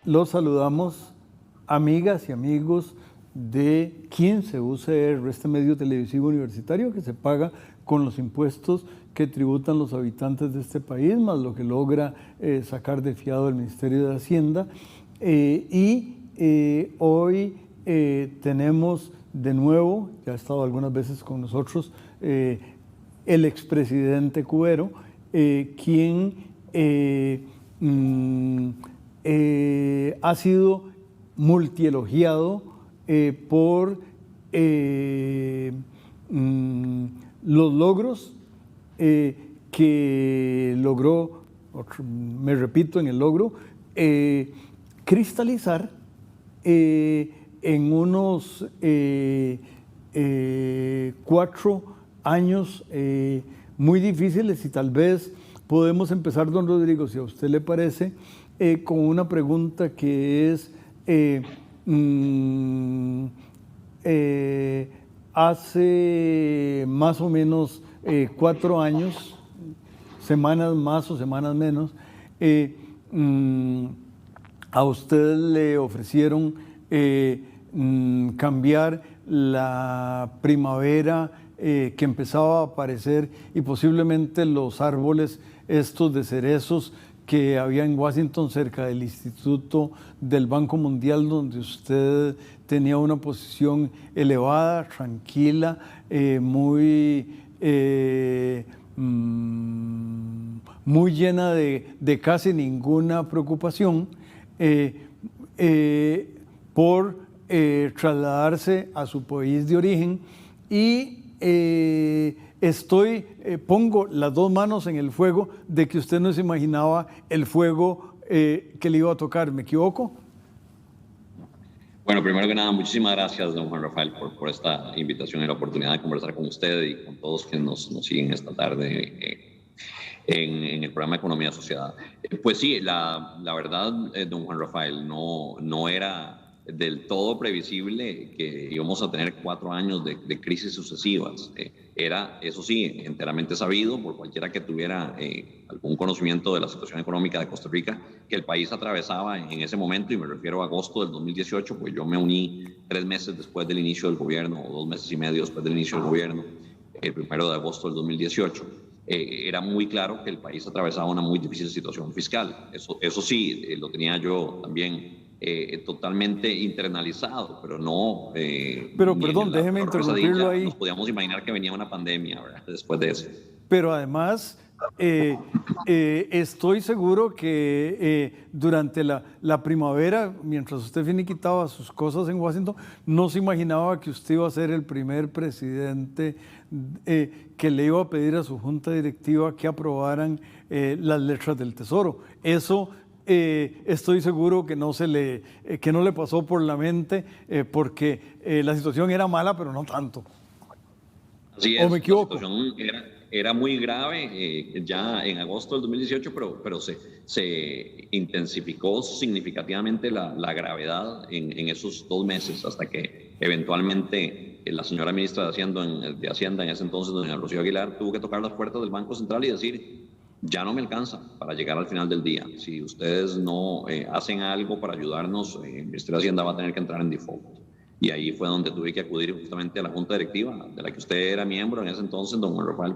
Los saludamos, amigas y amigos de 15 UCR, este medio televisivo universitario que se paga con los impuestos que tributan los habitantes de este país, más lo que logra sacar de fiado el Ministerio de Hacienda. Hoy tenemos de nuevo, ya ha estado algunas veces con nosotros, el expresidente Cubero, quien ha sido multielogiado por los logros que logró, me repito en el logro, cristalizar en unos 4 años muy difíciles, y tal vez podemos empezar, don Rodrigo, si a usted le parece, con una pregunta que es, hace más o menos 4 años, semanas más o semanas menos, a usted le ofrecieron cambiar la primavera que empezaba a aparecer, y posiblemente los árboles estos de cerezos que había en Washington cerca del Instituto del Banco Mundial, donde usted tenía una posición elevada, tranquila, muy llena de casi ninguna preocupación, por trasladarse a su país de origen. Y pongo las 2 manos en el fuego de que usted no se imaginaba el fuego que le iba a tocar. ¿Me equivoco? Bueno, primero que nada, muchísimas gracias, don Juan Rafael, por esta invitación y la oportunidad de conversar con usted y con todos que nos siguen esta tarde en el programa Economía y Sociedad. Pues sí, la verdad, don Juan Rafael, no era del todo previsible que íbamos a tener 4 años de crisis sucesivas. Era, eso sí, enteramente sabido por cualquiera que tuviera algún conocimiento de la situación económica de Costa Rica, que el país atravesaba en ese momento, y me refiero a agosto del 2018, pues yo me uní 3 meses después del inicio del gobierno, o 2 meses y medio después del inicio del gobierno, el 1 de agosto del 2018. Era muy claro que el país atravesaba una muy difícil situación fiscal. Eso sí, lo tenía yo también totalmente internalizado, pero no... pero perdón, déjeme interrumpirlo ahí. Nos podíamos imaginar que venía una pandemia, ¿verdad?, después de eso. Pero además, estoy seguro que durante la primavera, mientras usted finiquitaba sus cosas en Washington, no se imaginaba que usted iba a ser el primer presidente que le iba a pedir a su junta directiva que aprobaran las letras del Tesoro. Eso estoy seguro que no le pasó por la mente, porque la situación era mala, pero no tanto. Así es, ¿O me equivoco? La situación era muy grave ya en agosto del 2018, pero se intensificó significativamente la gravedad en esos 2 meses, hasta que eventualmente la señora ministra de Hacienda en ese entonces, doña Rocío Aguilar, tuvo que tocar las puertas del Banco Central y decir: ya no me alcanza para llegar al final del día. Si ustedes no hacen algo para ayudarnos, el Ministerio de Hacienda va a tener que entrar en default. Y ahí fue donde tuve que acudir justamente a la Junta Directiva, de la que usted era miembro en ese entonces, don Juan Rafael,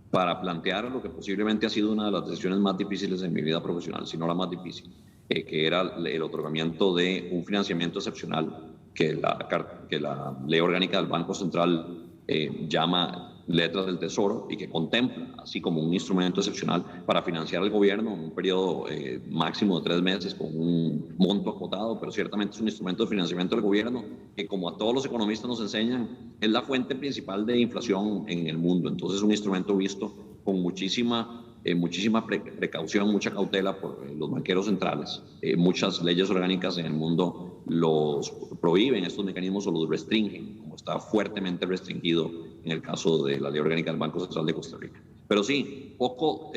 para plantear lo que posiblemente ha sido una de las decisiones más difíciles en mi vida profesional, si no la más difícil, que era el otorgamiento de un financiamiento excepcional que la Ley Orgánica del Banco Central llama letras del Tesoro, y que contempla así como un instrumento excepcional para financiar al gobierno en un periodo máximo de 3 meses con un monto acotado, pero ciertamente es un instrumento de financiamiento del gobierno que, como a todos los economistas nos enseñan, es la fuente principal de inflación en el mundo. Entonces es un instrumento visto con muchísima muchísima precaución, mucha cautela por los banqueros centrales. Muchas leyes orgánicas en el mundo los prohíben estos mecanismos o los restringen, como está fuertemente restringido en el caso de la ley orgánica del Banco Central de Costa Rica. Pero sí, poco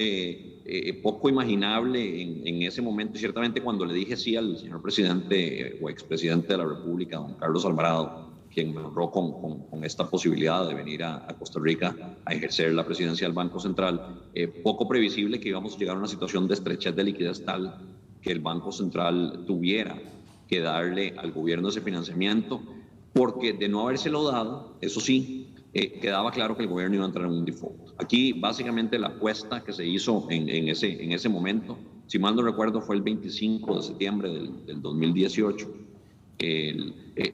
imaginable en ese momento, y ciertamente cuando le dije sí al señor presidente o expresidente de la República, don Carlos Alvarado, quien me honró con esta posibilidad de venir a Costa Rica a ejercer la presidencia del Banco Central, poco previsible que íbamos a llegar a una situación de estrechez de liquidez tal que el Banco Central tuviera que darle al gobierno ese financiamiento, porque de no habérselo dado, eso sí, quedaba claro que el gobierno iba a entrar en un default. Aquí básicamente la apuesta que se hizo en ese momento, si mal no recuerdo, fue el 25 de septiembre del 2018,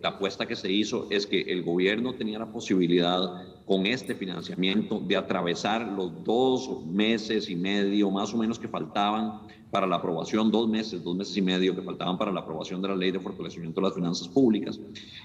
la apuesta que se hizo es que el gobierno tenía la posibilidad con este financiamiento de atravesar los 2 meses y medio más o menos que faltaban para la aprobación, 2 meses y medio que faltaban para la aprobación de la ley de fortalecimiento de las finanzas públicas,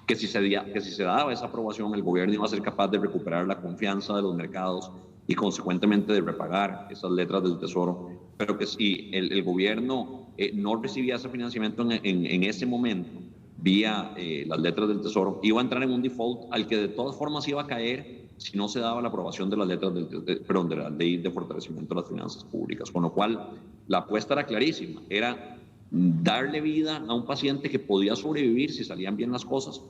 que si se daba esa aprobación el gobierno iba a ser capaz de recuperar la confianza de los mercados y consecuentemente de repagar esas letras del Tesoro, pero que si el gobierno no recibía ese financiamiento en ese momento, vía las letras del Tesoro, iba a entrar en un default al que de todas formas iba a caer si no se daba la aprobación de las letras de la ley de fortalecimiento de las finanzas públicas. Con lo cual, la apuesta era clarísima, era darle vida a un paciente que podía sobrevivir si salían bien las cosas,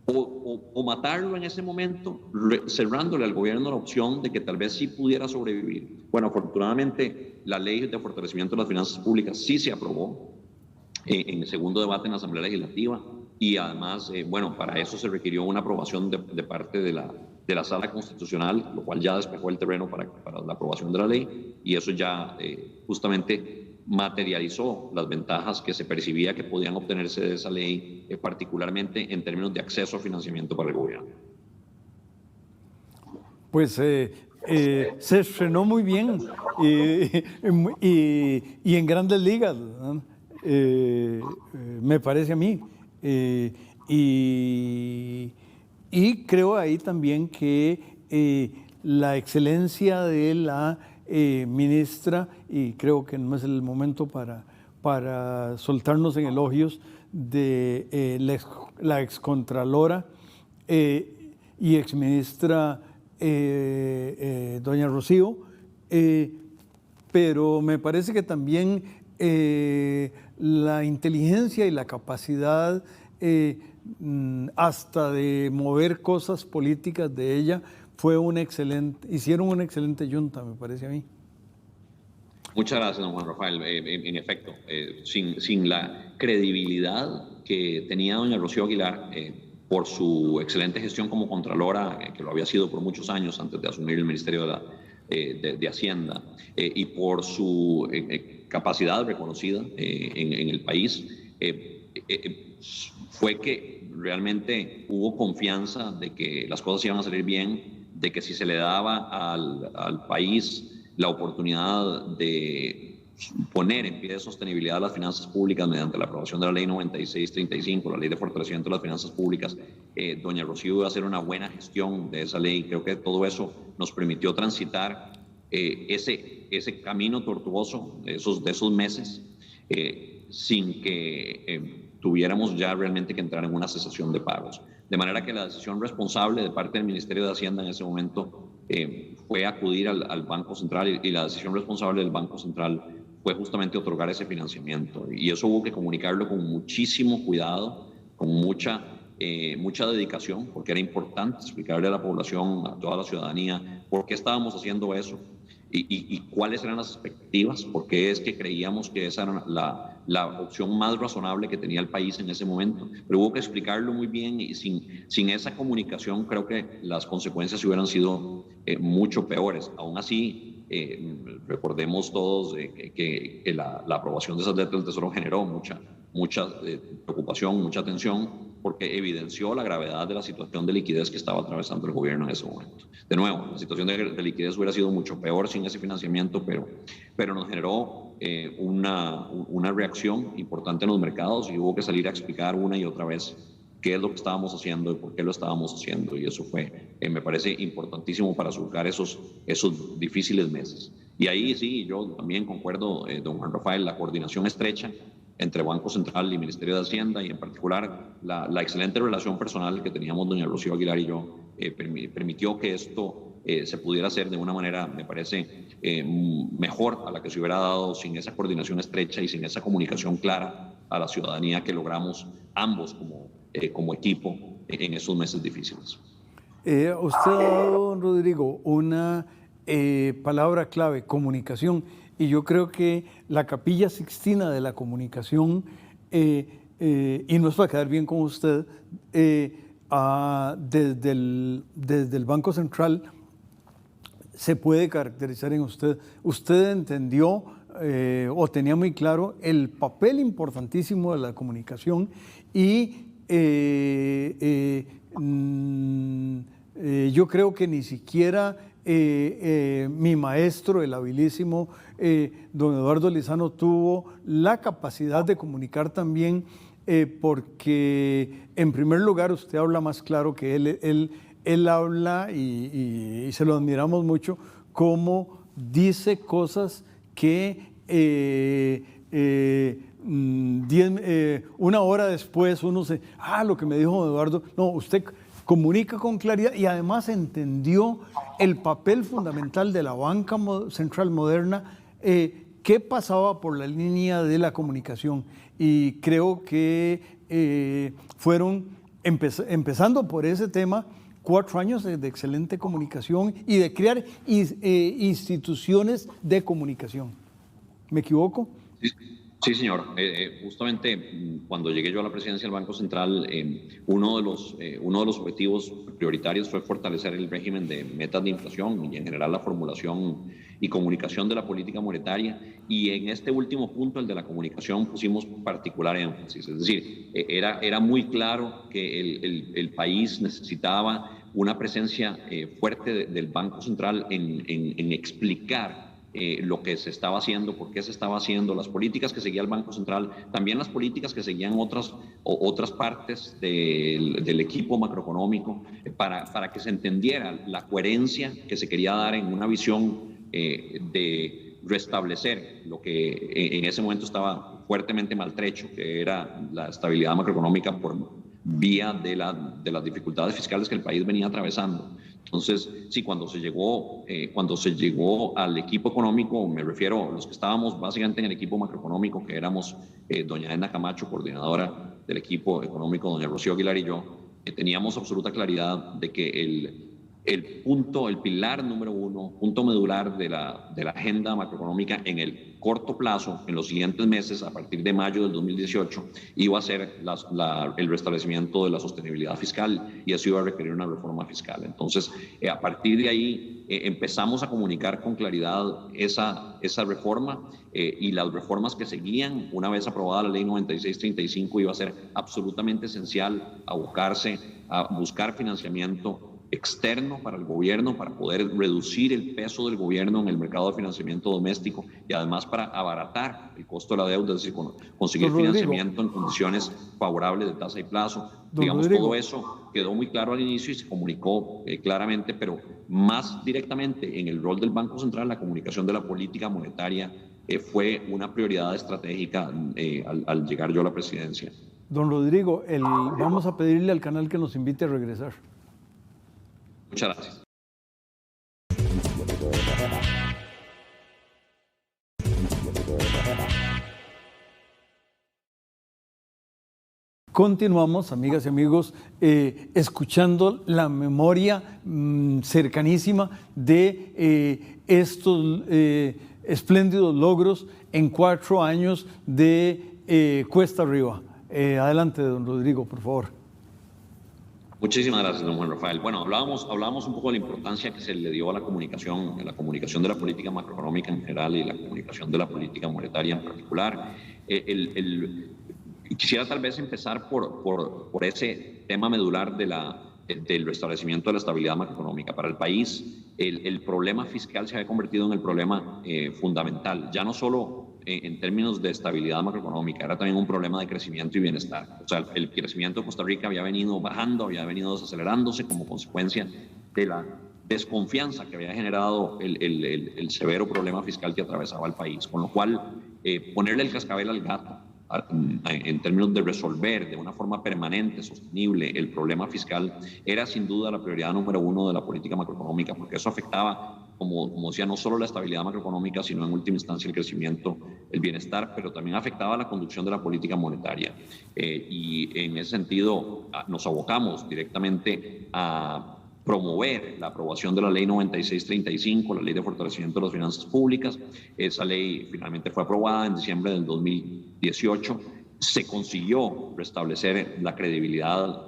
o matarlo en ese momento, cerrándole al gobierno la opción de que tal vez sí pudiera sobrevivir. Bueno, afortunadamente, la ley de fortalecimiento de las finanzas públicas sí se aprobó en el segundo debate en la Asamblea Legislativa, y además, bueno, para eso se requirió una aprobación de parte de la Sala Constitucional, lo cual ya despejó el terreno para la aprobación de la ley, y eso ya justamente materializó las ventajas que se percibía que podían obtenerse de esa ley, particularmente en términos de acceso a financiamiento para el gobierno. Pues se estrenó muy bien y en grandes ligas, ¿no? Me parece a mí. Y creo ahí también que la excelencia de la ministra, y creo que no es el momento para soltarnos en elogios, de la excontralora y exministra doña Rocío, pero me parece que también la inteligencia y la capacidad hasta de mover cosas políticas de ella hicieron una excelente junta, me parece a mí. Muchas gracias, don Juan Rafael. En efecto, sin la credibilidad que tenía doña Rocío Aguilar por su excelente gestión como contralora, que lo había sido por muchos años antes de asumir el Ministerio de Hacienda, y por su capacidad reconocida en el país, fue que realmente hubo confianza de que las cosas iban a salir bien, de que si se le daba al país la oportunidad de poner en pie de sostenibilidad las finanzas públicas mediante la aprobación de la ley 9635, la ley de fortalecimiento de las finanzas públicas, doña Rocío iba a hacer una buena gestión de esa ley. Creo que todo eso nos permitió transitar ese camino tortuoso de esos meses sin que tuviéramos ya realmente que entrar en una cesación de pagos. De manera que la decisión responsable de parte del Ministerio de Hacienda en ese momento fue acudir al Banco Central, y la decisión responsable del Banco Central fue justamente otorgar ese financiamiento. Y eso hubo que comunicarlo con muchísimo cuidado, con mucha dedicación, porque era importante explicarle a la población, a toda la ciudadanía, por qué estábamos haciendo eso y cuáles eran las expectativas, porque es que creíamos que esa era la opción más razonable que tenía el país en ese momento. Pero hubo que explicarlo muy bien, y sin esa comunicación creo que las consecuencias hubieran sido mucho peores. Aún así, recordemos todos que la aprobación de esas letras del Tesoro generó mucha preocupación, mucha tensión, porque evidenció la gravedad de la situación de liquidez que estaba atravesando el gobierno en ese momento. De nuevo, la situación de liquidez hubiera sido mucho peor sin ese financiamiento, pero nos generó una reacción importante en los mercados, y hubo que salir a explicar una y otra vez qué es lo que estábamos haciendo y por qué lo estábamos haciendo, y eso fue, me parece, importantísimo para surcar esos difíciles meses. Y ahí sí, yo también concuerdo, don Juan Rafael, la coordinación estrecha entre Banco Central y Ministerio de Hacienda, y en particular la excelente relación personal que teníamos doña Rocío Aguilar y yo, permitió que esto se pudiera hacer de una manera, me parece, mejor a la que se hubiera dado sin esa coordinación estrecha y sin esa comunicación clara a la ciudadanía que logramos ambos como equipo en esos meses difíciles. Usted ha dado, don Rodrigo, una palabra clave, comunicación, y yo creo que la Capilla Sixtina de la comunicación, y no es para quedar bien con usted, desde el Banco Central se puede caracterizar en usted. Usted entendió o tenía muy claro el papel importantísimo de la comunicación y yo creo que ni siquiera mi maestro, el habilísimo don Eduardo Lizano, tuvo la capacidad de comunicar también, porque en primer lugar usted habla más claro que él habla y se lo admiramos mucho, cómo dice cosas que una hora después uno se, lo que me dijo Eduardo, no, usted comunica con claridad y además entendió el papel fundamental de la banca central moderna, que pasaba por la línea de la comunicación. Y creo que fueron, empezando por ese tema, 4 años de excelente comunicación y de crear instituciones de comunicación. ¿Me equivoco? Sí, señor. Justamente cuando llegué yo a la presidencia del Banco Central, uno de los objetivos prioritarios fue fortalecer el régimen de metas de inflación y en general la formulación y comunicación de la política monetaria. Y en este último punto, el de la comunicación, pusimos particular énfasis. Es decir, era muy claro que el país necesitaba una presencia fuerte del Banco Central en explicar lo que se estaba haciendo, por qué se estaba haciendo, las políticas que seguía el Banco Central, también las políticas que seguían otras partes del equipo macroeconómico, para que se entendiera la coherencia que se quería dar en una visión de restablecer lo que en ese momento estaba fuertemente maltrecho, que era la estabilidad macroeconómica por vía de las dificultades fiscales que el país venía atravesando. Entonces, sí, cuando se llegó al equipo económico, me refiero a los que estábamos básicamente en el equipo macroeconómico, que éramos doña Edna Camacho, coordinadora del equipo económico, doña Rocío Aguilar y yo, teníamos absoluta claridad de que el pilar número 1, punto medular de la agenda macroeconómica en el corto plazo, en los siguientes meses, a partir de mayo del 2018, iba a ser el restablecimiento de la sostenibilidad fiscal, y eso iba a requerir una reforma fiscal. Entonces, a partir de ahí, empezamos a comunicar con claridad esa reforma, y las reformas que seguían, una vez aprobada la ley 9635, iba a ser absolutamente esencial abocarse a buscar financiamiento externo para el gobierno, para poder reducir el peso del gobierno en el mercado de financiamiento doméstico y además para abaratar el costo de la deuda, es decir, conseguir financiamiento en condiciones favorables de tasa y plazo. Digamos, todo eso quedó muy claro al inicio y se comunicó claramente, pero más directamente en el rol del Banco Central, la comunicación de la política monetaria fue una prioridad estratégica al llegar yo a la presidencia. Don Rodrigo, vamos a pedirle al canal que nos invite a regresar. Muchas gracias. Continuamos, amigas y amigos, escuchando la memoria cercanísima de estos espléndidos logros en 4 años de cuesta arriba. Adelante, don Rodrigo, por favor. Muchísimas gracias, don Juan Rafael. Bueno, hablábamos un poco de la importancia que se le dio a la comunicación de la política macroeconómica en general y la comunicación de la política monetaria en particular. Quisiera tal vez empezar por ese tema medular del restablecimiento de la estabilidad macroeconómica. Para el país, el problema fiscal se había convertido en el problema fundamental, ya no solo en términos de estabilidad macroeconómica, era también un problema de crecimiento y bienestar. O sea, el crecimiento de Costa Rica había venido bajando, había venido desacelerándose como consecuencia de la desconfianza que había generado el severo problema fiscal que atravesaba el país, con lo cual ponerle el cascabel al gato en términos de resolver de una forma permanente, sostenible, el problema fiscal, era sin duda la prioridad número uno de la política macroeconómica, porque eso afectaba, como decía, no solo la estabilidad macroeconómica, sino en última instancia el crecimiento, el bienestar, pero también afectaba la conducción de la política monetaria. Y en ese sentido nos abocamos directamente a promover la aprobación de la ley 9635, la ley de fortalecimiento de las finanzas públicas. Esa ley finalmente fue aprobada en diciembre del 2018. Se consiguió restablecer la credibilidad,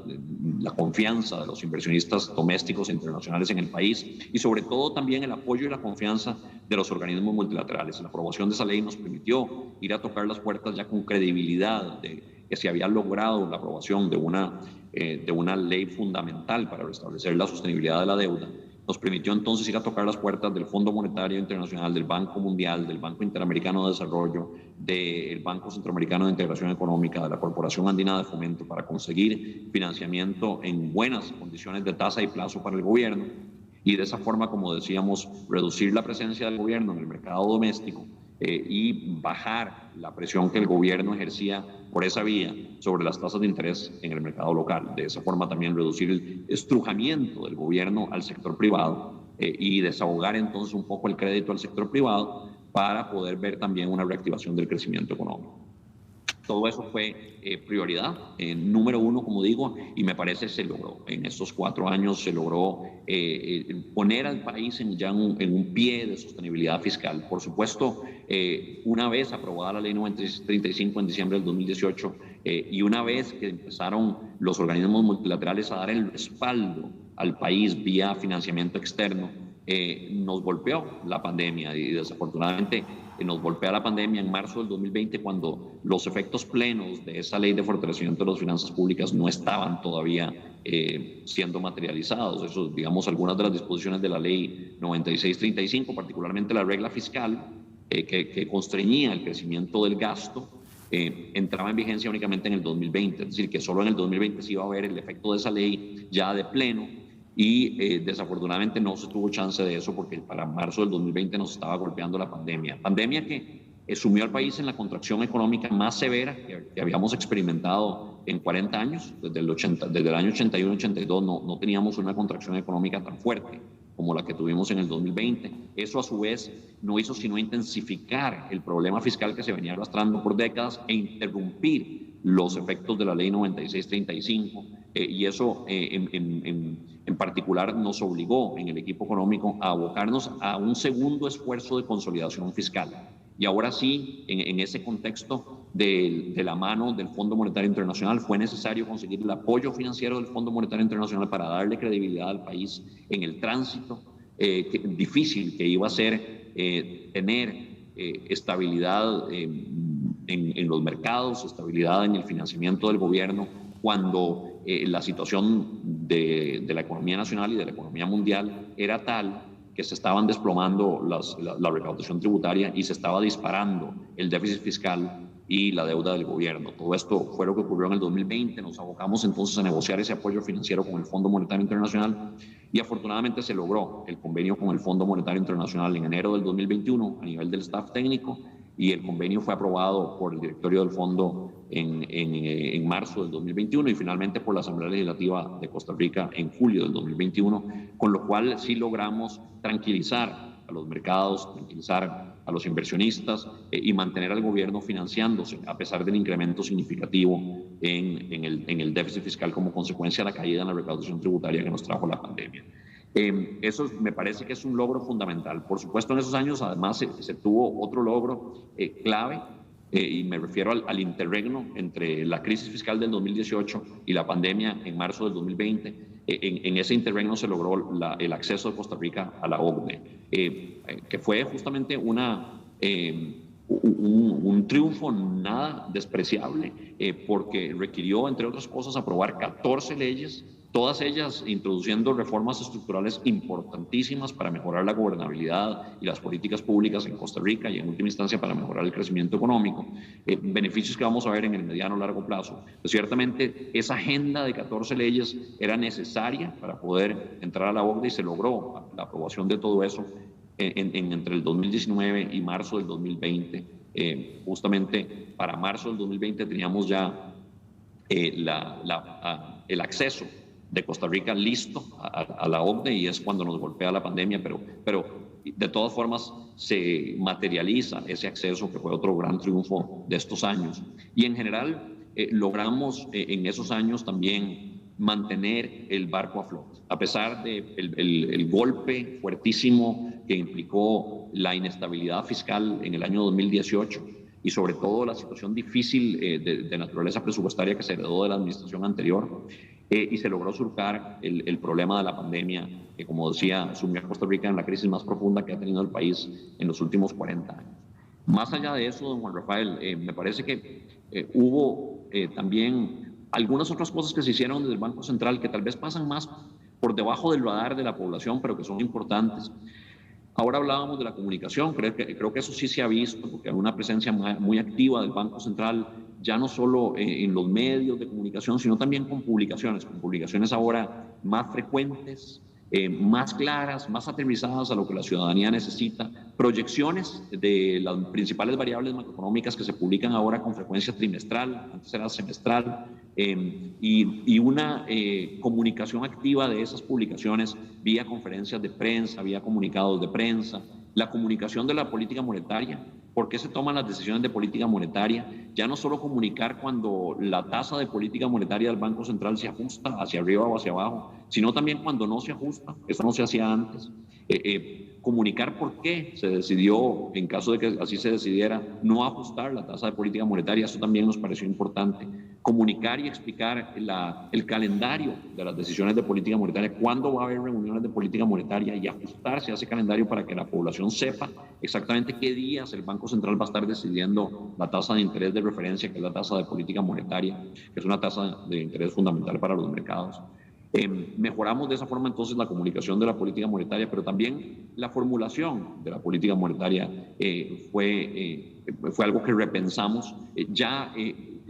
la confianza de los inversionistas domésticos e internacionales en el país y sobre todo también el apoyo y la confianza de los organismos multilaterales. La aprobación de esa ley nos permitió ir a tocar las puertas ya con credibilidad de que se había logrado la aprobación de una ley fundamental para restablecer la sostenibilidad de la deuda. Nos permitió entonces ir a tocar las puertas del Fondo Monetario Internacional, del Banco Mundial, del Banco Interamericano de Desarrollo, del Banco Centroamericano de Integración Económica, de la Corporación Andina de Fomento, para conseguir financiamiento en buenas condiciones de tasa y plazo para el gobierno y de esa forma, como decíamos, reducir la presencia del gobierno en el mercado doméstico y bajar la presión que el gobierno ejercía por esa vía sobre las tasas de interés en el mercado local. De esa forma también reducir el estrujamiento del gobierno al sector privado y desahogar entonces un poco el crédito al sector privado para poder ver también una reactivación del crecimiento económico. Todo eso fue prioridad número uno, como digo, y me parece se logró. En estos 4 años se logró poner al país en un pie de sostenibilidad fiscal. Por supuesto, una vez aprobada la ley 9635 en diciembre del 2018 y una vez que empezaron los organismos multilaterales a dar el respaldo al país vía financiamiento externo, nos golpeó la pandemia y desafortunadamente nos golpea la pandemia en marzo del 2020 cuando los efectos plenos de esa ley de fortalecimiento de las finanzas públicas no estaban todavía siendo materializados. Eso, digamos, algunas de las disposiciones de la ley 9635, particularmente la regla fiscal que constreñía el crecimiento del gasto, entraba en vigencia únicamente en el 2020, es decir, que solo en el 2020 se iba a ver el efecto de esa ley ya de pleno. Y desafortunadamente no se tuvo chance de eso porque para marzo del 2020 nos estaba golpeando la pandemia. Pandemia que sumió al país en la contracción económica más severa que habíamos experimentado en 40 años. Desde el año 81-82 no teníamos una contracción económica tan fuerte como la que tuvimos en el 2020. Eso a su vez no hizo sino intensificar el problema fiscal que se venía arrastrando por décadas e interrumpir los efectos de la ley 9635 y eso en particular nos obligó en el equipo económico a abocarnos a un segundo esfuerzo de consolidación fiscal. Y ahora sí, en ese contexto de la mano del Fondo Monetario Internacional, fue necesario conseguir el apoyo financiero del Fondo Monetario Internacional para darle credibilidad al país en el tránsito difícil que iba a ser tener estabilidad en los mercados, estabilidad en el financiamiento del gobierno, cuando la situación de la economía nacional y de la economía mundial era tal que se estaban desplomando la recaudación tributaria y se estaba disparando el déficit fiscal y la deuda del gobierno. Todo esto fue lo que ocurrió en el 2020. Nos abocamos entonces a negociar ese apoyo financiero con el Fondo Monetario Internacional y afortunadamente se logró el convenio con el Fondo Monetario Internacional en enero del 2021 a nivel del staff técnico y el convenio fue aprobado por el directorio del fondo en marzo del 2021 y finalmente por la Asamblea Legislativa de Costa Rica en julio del 2021, con lo cual sí logramos tranquilizar a los mercados, tranquilizar a los inversionistas y mantener al gobierno financiándose a pesar del incremento significativo en el déficit fiscal como consecuencia de la caída en la recaudación tributaria que nos trajo la pandemia. Eso me parece que es un logro fundamental. Por supuesto, en esos años además se tuvo otro logro clave y me refiero al interregno entre la crisis fiscal del 2018 y la pandemia en marzo del 2020. En ese interregno se logró el acceso de Costa Rica a la OCDE, que fue justamente un triunfo nada despreciable porque requirió, entre otras cosas, aprobar 14 leyes todas ellas introduciendo reformas estructurales importantísimas para mejorar la gobernabilidad y las políticas públicas en Costa Rica y en última instancia para mejorar el crecimiento económico, beneficios que vamos a ver en el mediano o largo plazo. Pues ciertamente esa agenda de 14 leyes era necesaria para poder entrar a la OCDE y se logró la aprobación de todo eso entre el 2019 y marzo del 2020. Justamente para marzo del 2020 teníamos ya el acceso de Costa Rica listo a la OCDE y es cuando nos golpea la pandemia, pero de todas formas se materializa ese acceso que fue otro gran triunfo de estos años. Y en general logramos en esos años también mantener el barco a flote, a pesar del golpe fuertísimo que implicó la inestabilidad fiscal en el año 2018 y sobre todo la situación difícil de naturaleza presupuestaria que se heredó de la administración anterior, y se logró surcar el problema de la pandemia, que como decía, sumió a Costa Rica en la crisis más profunda que ha tenido el país en los últimos 40 años. Más allá de eso, don Juan Rafael, me parece que hubo también algunas otras cosas que se hicieron desde el Banco Central que tal vez pasan más por debajo del radar de la población, pero que son importantes. Ahora hablábamos de la comunicación, creo que eso sí se ha visto, porque hay una presencia muy activa del Banco Central, ya no solo en los medios de comunicación, sino también con publicaciones ahora más frecuentes, más claras, más aterrizadas a lo que la ciudadanía necesita, proyecciones de las principales variables macroeconómicas que se publican ahora con frecuencia trimestral, antes era semestral, y una comunicación activa de esas publicaciones vía conferencias de prensa, vía comunicados de prensa, la comunicación de la política monetaria. ¿Por qué se toman las decisiones de política monetaria? Ya no solo comunicar cuando la tasa de política monetaria del Banco Central se ajusta hacia arriba o hacia abajo, sino también cuando no se ajusta, eso no se hacía antes. Comunicar por qué se decidió, en caso de que así se decidiera, no ajustar la tasa de política monetaria, eso también nos pareció importante. Comunicar y explicar el calendario de las decisiones de política monetaria, cuándo va a haber reuniones de política monetaria y ajustarse a ese calendario para que la población sepa exactamente qué días el Banco Central va a estar decidiendo la tasa de interés de referencia, que es la tasa de política monetaria, que es una tasa de interés fundamental para los mercados. Mejoramos de esa forma entonces la comunicación de la política monetaria, pero también la formulación de la política monetaria fue algo que repensamos.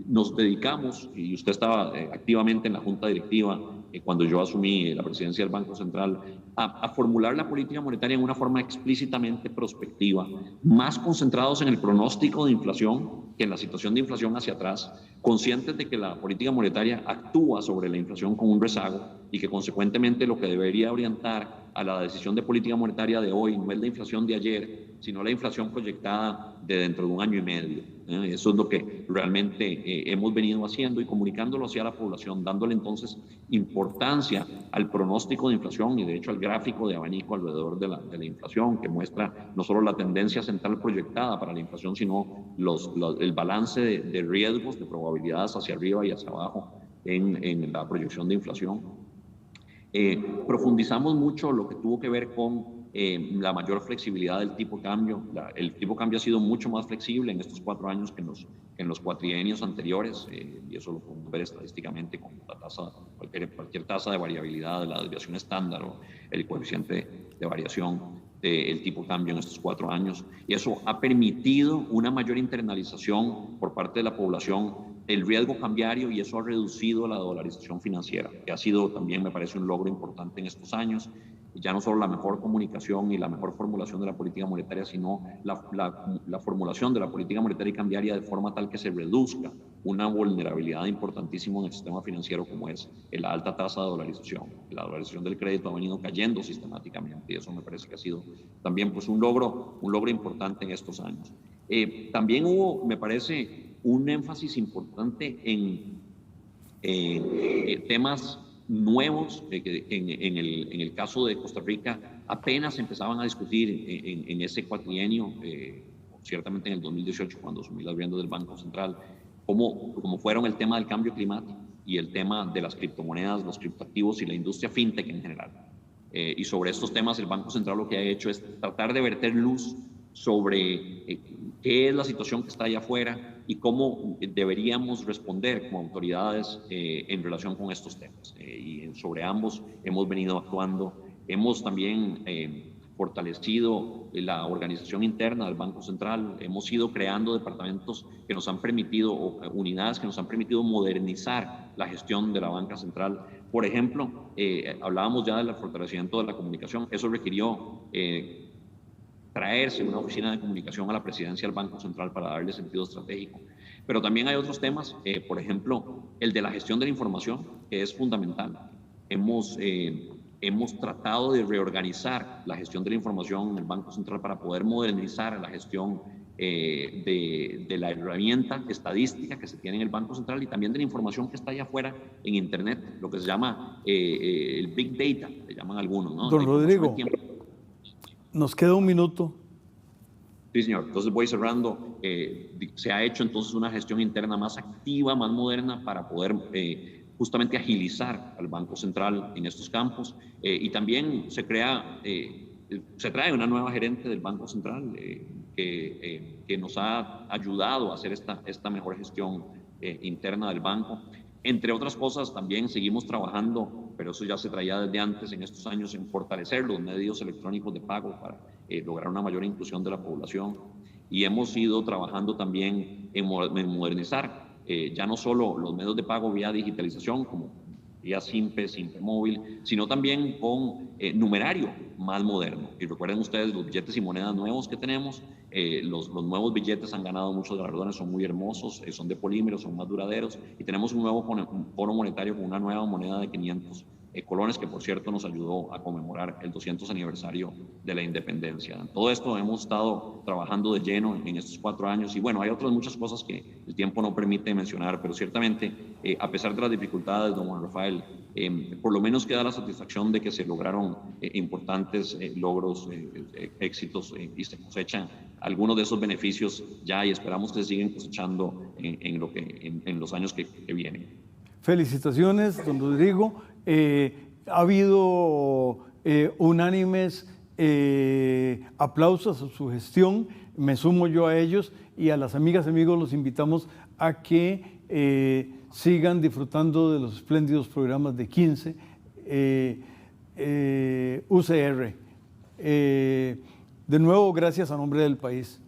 Nos dedicamos, y usted estaba activamente en la junta directiva cuando yo asumí la presidencia del Banco Central, a formular la política monetaria en una forma explícitamente prospectiva, más concentrados en el pronóstico de inflación que en la situación de inflación hacia atrás, conscientes de que la política monetaria actúa sobre la inflación con un rezago y que consecuentemente lo que debería orientar a la decisión de política monetaria de hoy no es la inflación de ayer, sino la inflación proyectada de dentro de un año y medio. Eso es lo que realmente hemos venido haciendo y comunicándolo hacia la población, dándole entonces importancia al pronóstico de inflación y de hecho al gráfico de abanico alrededor de la inflación, que muestra no solo la tendencia central proyectada para la inflación, sino el balance de riesgos, de probabilidades hacia arriba y hacia abajo en la proyección de inflación. Profundizamos mucho lo que tuvo que ver con la mayor flexibilidad del tipo de cambio. El tipo de cambio ha sido mucho más flexible en estos 4 años que en los cuatrienios anteriores, y eso lo podemos ver estadísticamente con la tasa, cualquier tasa de variabilidad de la desviación estándar o el coeficiente de variación del tipo de cambio en estos 4 años. Y eso ha permitido una mayor internalización por parte de la población el riesgo cambiario, y eso ha reducido la dolarización financiera, que ha sido también, me parece, un logro importante en estos años. Ya no solo la mejor comunicación y la mejor formulación de la política monetaria, sino la formulación de la política monetaria y cambiaria de forma tal que se reduzca una vulnerabilidad importantísima en el sistema financiero como es la alta tasa de dolarización. La dolarización del crédito ha venido cayendo sistemáticamente y eso me parece que ha sido también pues, un logro importante en estos años. También hubo, me parece, un énfasis importante en temas nuevos que en el caso de Costa Rica apenas empezaban a discutir en ese cuatrienio, ciertamente en el 2018 cuando asumí las riendas del Banco Central, como fueron el tema del cambio climático y el tema de las criptomonedas, los criptoactivos y la industria fintech en general. Y sobre estos temas el Banco Central lo que ha hecho es tratar de verter luz sobre qué es la situación que está allá afuera y cómo deberíamos responder como autoridades en relación con estos temas. Y sobre ambos hemos venido actuando. Hemos también fortalecido la organización interna del Banco Central. Hemos ido creando departamentos que nos han permitido, o unidades que nos han permitido modernizar la gestión de la banca central. Por ejemplo, hablábamos ya del fortalecimiento de la comunicación. Eso requirió traerse una oficina de comunicación a la presidencia del Banco Central para darle sentido estratégico. Pero también hay otros temas, por ejemplo, el de la gestión de la información, que es fundamental. Hemos tratado de reorganizar la gestión de la información en el Banco Central para poder modernizar la gestión de la herramienta estadística que se tiene en el Banco Central y también de la información que está allá afuera en Internet, lo que se llama el Big Data, le llaman algunos, ¿no? Don Rodrigo, nos queda un minuto. Sí, señor. Entonces voy cerrando. Se ha hecho entonces una gestión interna más activa, más moderna, para poder justamente agilizar al Banco Central en estos campos. Y también se trae una nueva gerente del Banco Central que nos ha ayudado a hacer esta mejor gestión interna del banco. Entre otras cosas, también seguimos trabajando, pero eso ya se traía desde antes en estos años, en fortalecer los medios electrónicos de pago para lograr una mayor inclusión de la población. Y hemos ido trabajando también en modernizar ya no solo los medios de pago vía digitalización, como vía SIMPE móvil, sino también con numerario más moderno. Y recuerden ustedes los billetes y monedas nuevos que tenemos. Los nuevos billetes han ganado muchos galardones, son muy hermosos, son de polímeros, son más duraderos, y tenemos un nuevo Fondo Monetario con una nueva moneda de 500 colones, que por cierto nos ayudó a conmemorar el 200 aniversario de la independencia. Todo esto hemos estado trabajando de lleno en estos 4 años, y bueno, hay otras muchas cosas que el tiempo no permite mencionar, pero ciertamente, a pesar de las dificultades, don Juan Rafael, por lo menos queda la satisfacción de que se lograron importantes logros, éxitos, y se cosechan algunos de esos beneficios ya, y esperamos que se sigan cosechando en los años que vienen. Felicitaciones, don Rodrigo. Ha habido unánimes aplausos a su gestión, me sumo yo a ellos, y a las amigas y amigos los invitamos a que sigan disfrutando de los espléndidos programas de 15 UCR. De nuevo, gracias a nombre del país.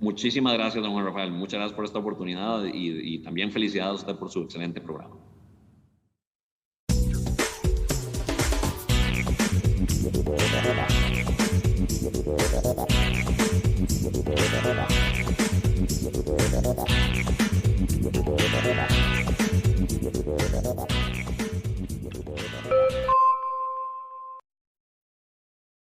Muchísimas gracias, don Juan Rafael. Muchas gracias por esta oportunidad y también felicidades a usted por su excelente programa. Thank you.